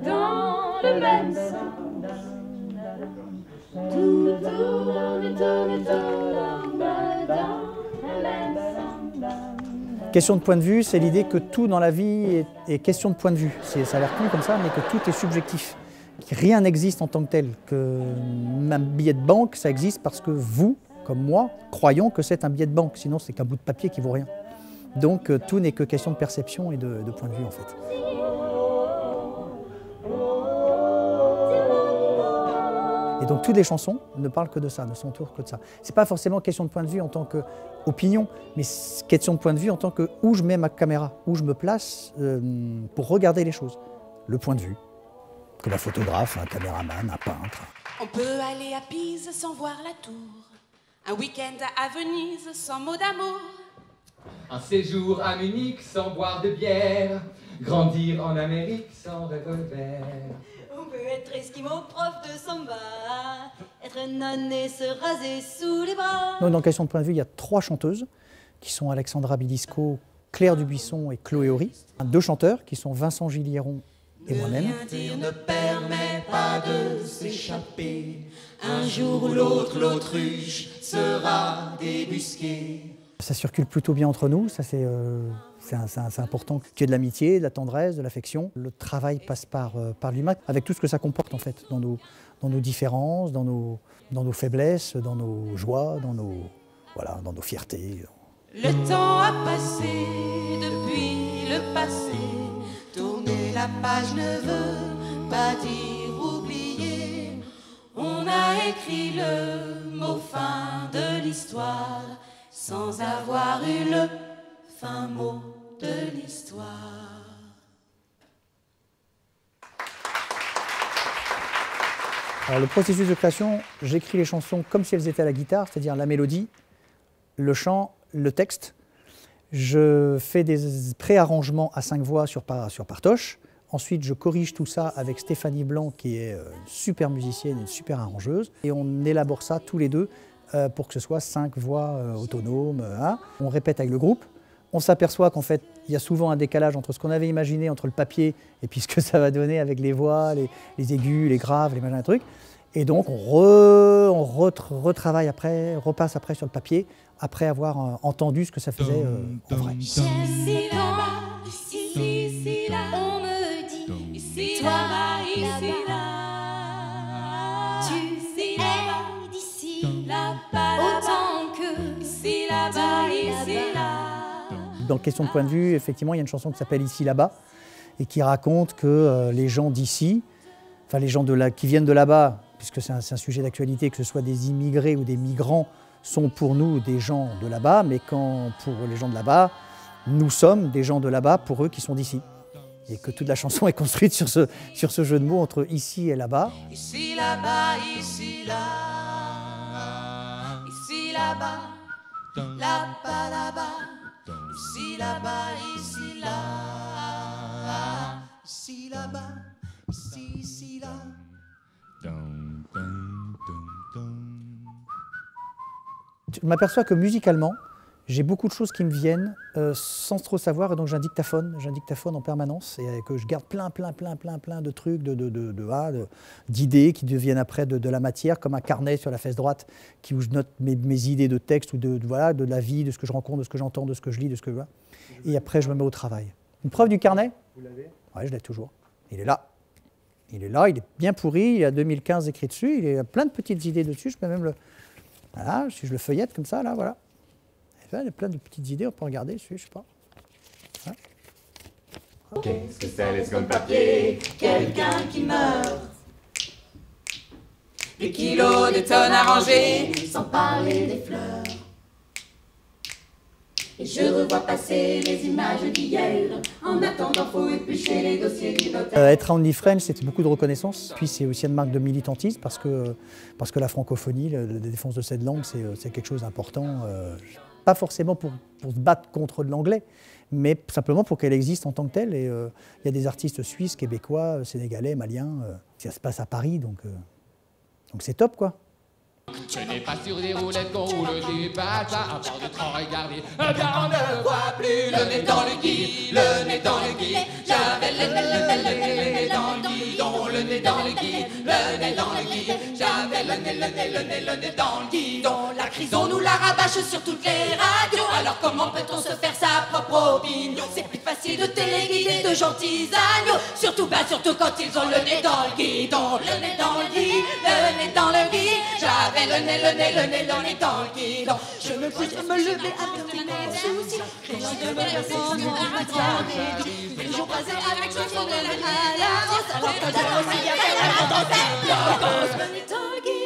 dans le même sens. Tout tourne, tourne, tourne dans le même sens. Question de point de vue, c'est l'idée que tout dans la vie est question de point de vue. Ça a l'air con comme ça, mais que tout est subjectif. Que rien n'existe en tant que tel. Que un billet de banque, ça existe parce que vous, comme moi, croyons que c'est un billet de banque. Sinon, c'est qu'un bout de papier qui vaut rien. Donc tout n'est que question de perception et de point de vue en fait. Et donc toutes les chansons ne parlent que de ça, ne s'entourent que de ça. C'est pas forcément question de point de vue en tant qu'opinion, mais question de point de vue en tant que où je mets ma caméra, où je me place pour regarder les choses. Le point de vue, comme un photographe, un caméraman, un peintre. On peut aller à Pise sans voir la tour, un week-end à Venise sans mot d'amour, un séjour à Munich sans boire de bière, grandir en Amérique sans revolver. On peut être esquimau, prof de samba, être nonne et se raser sous les bras. Donc, dans question de point de vue, il y a 3 chanteuses qui sont Alexandra Bilisco, Claire Dubuisson et Chloé Horry. 2 chanteurs qui sont Vincent Gilliéron et moi-même. Ne rien dire ne permet pas de s'échapper. Un jour ou l'autre, l'autruche sera débusquée. Ça circule plutôt bien entre nous, ça c'est important. Qu'il y ait de l'amitié, de la tendresse, de l'affection. Le travail passe par l'humain, avec tout ce que ça comporte en fait, dans nos différences, dans nos faiblesses, dans nos joies, dans nos fiertés. Le temps a passé depuis le passé. Tourner la page ne veut pas dire oublier. On a écrit le mot fin de l'histoire sans avoir eu le fin mot de l'histoire. Alors le processus de création, j'écris les chansons comme si elles étaient à la guitare, c'est-à-dire la mélodie, le chant, le texte. Je fais des préarrangements à 5 voix sur partoche. Ensuite, je corrige tout ça avec Stéphanie Blanc, qui est une super musicienne, une super arrangeuse. Et on élabore ça tous les deux pour que ce soit 5 voix autonomes. On répète avec le groupe. On s'aperçoit qu'en fait, il y a souvent un décalage entre ce qu'on avait imaginé, entre le papier, et puis ce que ça va donner avec les voix, les aigus, les graves, les machins, les trucs. Et donc, on retravaille après, repasse après sur le papier, après avoir entendu ce que ça faisait en vrai. Ici là-bas, ici là, on me dit ici là-bas, ici là. Tu es d'ici là-bas, autant que ici là-bas, ici là. Dans Question de point de vue, effectivement, il y a une chanson qui s'appelle Ici là-bas et qui raconte que les gens d'ici, enfin les gens qui viennent de là-bas, puisque c'est un sujet d'actualité, que ce soit des immigrés ou des migrants, sont pour nous des gens de là-bas, mais quand pour les gens de là-bas, nous sommes des gens de là-bas pour eux qui sont d'ici. Et que toute la chanson est construite sur ce jeu de mots entre ici et là-bas. Ici là-bas, ici là. Ici là-bas, là-bas, là-bas. Ici là-bas, ici là. Ici là-bas, ici là. Je m'aperçois que musicalement, j'ai beaucoup de choses qui me viennent sans trop savoir, et donc j'ai un dictaphone en permanence, et que je garde plein de trucs, d'idées qui deviennent après de la matière, comme un carnet sur la fesse droite où je note mes idées de texte ou de la vie, de ce que je rencontre, de ce que j'entends, de ce que je lis, de ce que je vois. Et après, je me mets au travail. Une preuve du carnet? Vous l'avez? Oui, je l'ai toujours. Il est là. Il est là, il est bien pourri, il y a 2015 écrit dessus, il y a plein de petites idées dessus, je peux même le... Voilà, si je le feuillette comme ça, là, voilà. Il y a plein de petites idées, on peut regarder dessus, je sais pas. Hein? Qu'est-ce que c'est les secondes papier? Quelqu'un qui meurt. Des kilos, des tonnes à ranger, Sans parler des fleurs. Et je revois passer les images d'hier. En attendant, faut éplucher les dossiers du notaire. Être Only French, c'est beaucoup de reconnaissance. Puis c'est aussi une marque de militantisme parce que la francophonie, la défense de cette langue, c'est quelque chose d'important. Pas forcément pour se battre contre l'anglais, mais simplement pour qu'elle existe en tant que telle. Et il y a des artistes suisses, québécois, sénégalais, maliens. Ça se passe à Paris, donc c'est top, quoi. Ce n'est pas sur des roulettes qu'on roule du patin, à part de trop regarder, eh bien on ne voit plus le nez dans le gui, le nez dans le gui, j'avais le nez dans le gui. nez dans le guidon. J'avais le nez dans le guidon. La crise, on nous la rabâche sur toutes les radios. Alors comment peut-on se faire sa propre opinion? C'est plus facile de téléguider de gentils agneaux. Surtout quand ils ont le nez dans le guidon. Le nez dans le guidon, le nez dans le guidon. J'avais le nez dans le guidon. Je me pousse à me lever avec tous mes soucis. Craignant de me faire prendre un petit les jours passés avec ce fond de la alors que d'accord, s'il y avait la dans le guidon.